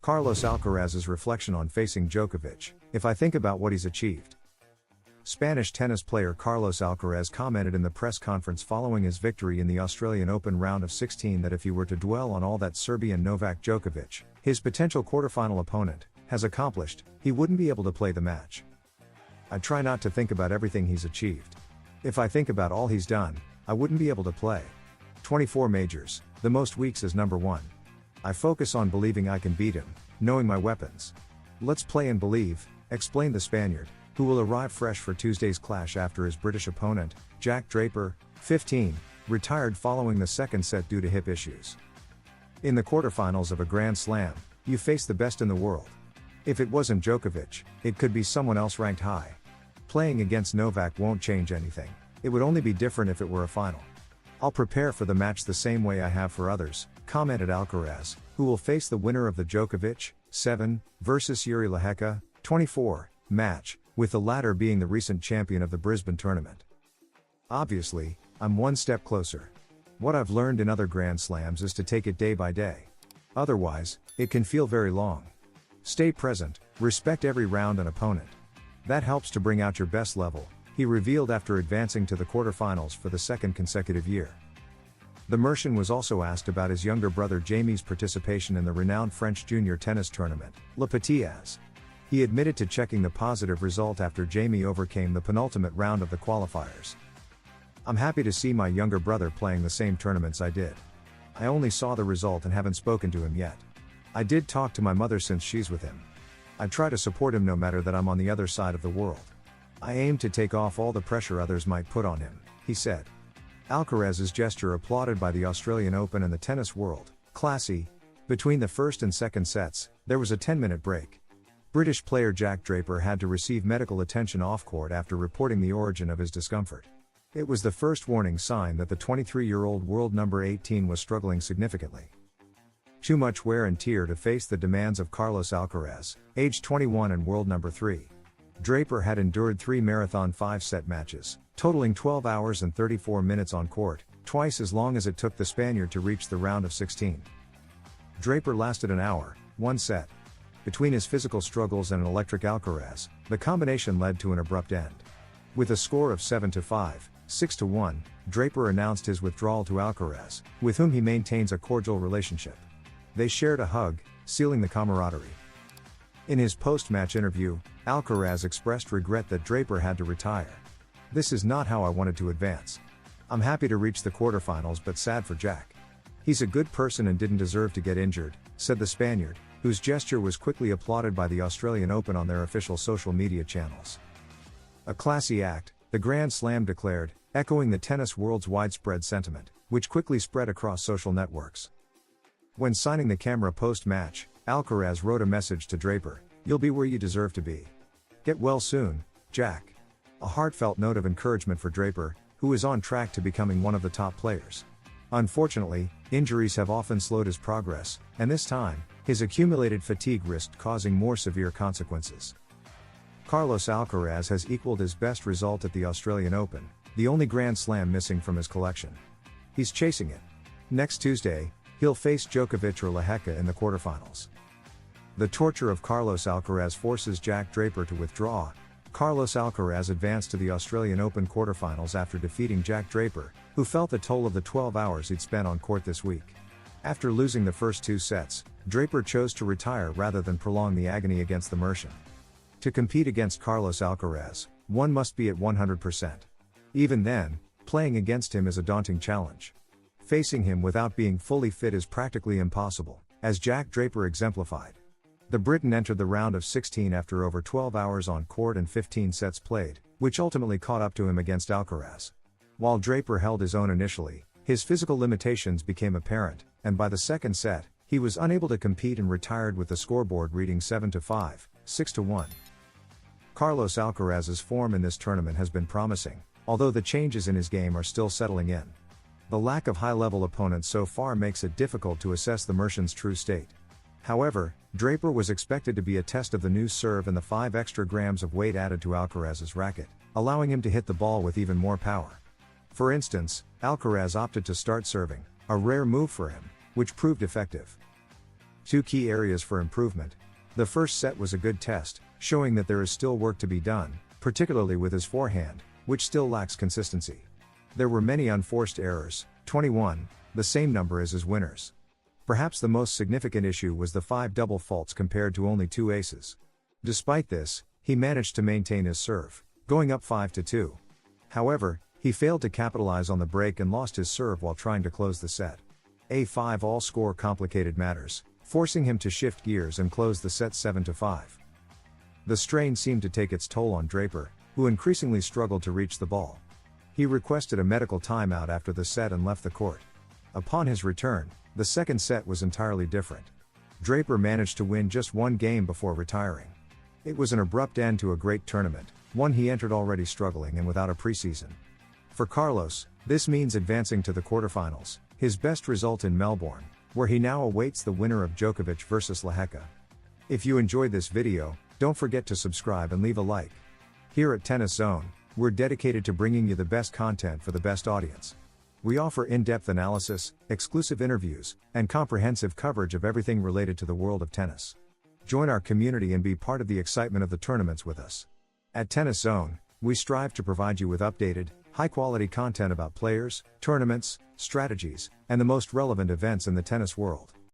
Carlos Alcaraz's reflection on facing Djokovic. If I think about what he's achieved. Spanish tennis player Carlos Alcaraz commented in the press conference following his victory in the Australian Open round of 16 that if he were to dwell on all that Serbian Novak Djokovic, his potential quarterfinal opponent, has accomplished, he wouldn't be able to play the match. I try not to think about everything he's achieved. If I think about all he's done, I wouldn't be able to play. 24 majors, the most weeks as number one. I focus on believing I can beat him, knowing my weapons. Let's play and believe, explained the Spaniard, who will arrive fresh for Tuesday's clash after his British opponent, Jack Draper, 15, retired following the second set due to hip issues. In the quarterfinals of a Grand Slam, you face the best in the world. If it wasn't Djokovic, it could be someone else ranked high. Playing against Novak won't change anything, it would only be different if it were a final. I'll prepare for the match the same way I have for others, commented Alcaraz, who will face the winner of the Djokovic, 7, versus Jiri Lehecka, 24, match, with the latter being the recent champion of the Brisbane tournament. Obviously, I'm one step closer. What I've learned in other Grand Slams is to take it day by day. Otherwise, it can feel very long. Stay present, respect every round and opponent. That helps to bring out your best level, he revealed after advancing to the quarterfinals for the second consecutive year. The Mercian was also asked about his younger brother Jamie's participation in the renowned French junior tennis tournament, Le Petit As. He admitted to checking the positive result after Jamie overcame the penultimate round of the qualifiers. I'm happy to see my younger brother playing the same tournaments I did. I only saw the result and haven't spoken to him yet. I did talk to my mother since she's with him. I try to support him no matter that I'm on the other side of the world. I aim to take off all the pressure others might put on him, he said. Alcaraz's gesture applauded by the Australian Open and the tennis world. Classy. Between the first and second sets, there was a 10-minute break. British player Jack Draper had to receive medical attention off-court after reporting the origin of his discomfort. It was the first warning sign that the 23-year-old world number 18 was struggling significantly. Too much wear and tear to face the demands of Carlos Alcaraz, age 21 and world number 3. Draper had endured 3 marathon 5-set matches, totaling 12 hours and 34 minutes on court, twice as long as it took the Spaniard to reach the round of 16. Draper lasted an hour, 1 set. Between his physical struggles and an electric Alcaraz, the combination led to an abrupt end. With a score of 7-5, 6-1, Draper announced his withdrawal to Alcaraz, with whom he maintains a cordial relationship. They shared a hug, sealing the camaraderie. In his post-match interview, Alcaraz expressed regret that Draper had to retire. This is not how I wanted to advance. I'm happy to reach the quarterfinals but sad for Jack. He's a good person and didn't deserve to get injured, said the Spaniard, whose gesture was quickly applauded by the Australian Open on their official social media channels. A classy act, the Grand Slam declared, echoing the tennis world's widespread sentiment, which quickly spread across social networks. When signing the camera post-match, Alcaraz wrote a message to Draper, "You'll be where you deserve to be. Get well soon, Jack." A heartfelt note of encouragement for Draper, who is on track to becoming one of the top players. Unfortunately, injuries have often slowed his progress, and this time, his accumulated fatigue risked causing more severe consequences. Carlos Alcaraz has equaled his best result at the Australian Open, the only Grand Slam missing from his collection. He's chasing it. Next Tuesday, he'll face Djokovic or Lehecka in the quarterfinals. The torture of Carlos Alcaraz forces Jack Draper to withdraw. Carlos Alcaraz advanced to the Australian Open quarterfinals after defeating Jack Draper, who felt the toll of the 12 hours he'd spent on court this week. After losing the first 2 sets, Draper chose to retire rather than prolong the agony against the Mercian. To compete against Carlos Alcaraz, one must be at 100%. Even then, playing against him is a daunting challenge. Facing him without being fully fit is practically impossible, as Jack Draper exemplified. The Briton entered the round of 16 after over 12 hours on court and 15 sets played, which ultimately caught up to him against Alcaraz. While Draper held his own initially, his physical limitations became apparent, and by the second set, he was unable to compete and retired with the scoreboard reading 7-5, 6-1. Carlos Alcaraz's form in this tournament has been promising, although the changes in his game are still settling in. The lack of high-level opponents so far makes it difficult to assess the Mercian's true state. However, Draper was expected to be a test of the new serve and the 5 extra grams of weight added to Alcaraz's racket, allowing him to hit the ball with even more power. For instance, Alcaraz opted to start serving, a rare move for him, which proved effective. Two key areas for improvement. The first set was a good test, showing that there is still work to be done, particularly with his forehand, which still lacks consistency. There were many unforced errors, 21, the same number as his winners. Perhaps the most significant issue was the 5 double faults compared to only 2 aces. Despite this, he managed to maintain his serve, going up 5-2. However, he failed to capitalize on the break and lost his serve while trying to close the set. A5 all-score complicated matters, forcing him to shift gears and close the set 7-5. The strain seemed to take its toll on Draper, who increasingly struggled to reach the ball. He requested a medical timeout after the set and left the court. Upon his return, the second set was entirely different. Draper managed to win just one game before retiring. It was an abrupt end to a great tournament, one he entered already struggling and without a preseason. For Carlos, this means advancing to the quarterfinals, his best result in Melbourne, where he now awaits the winner of Djokovic vs Lehecka. If you enjoyed this video, don't forget to subscribe and leave a like. Here at Tennis Zone, we're dedicated to bringing you the best content for the best audience. We offer in-depth analysis, exclusive interviews, and comprehensive coverage of everything related to the world of tennis. Join our community and be part of the excitement of the tournaments with us. At Tennis Zone, we strive to provide you with updated, high-quality content about players, tournaments, strategies, and the most relevant events in the tennis world.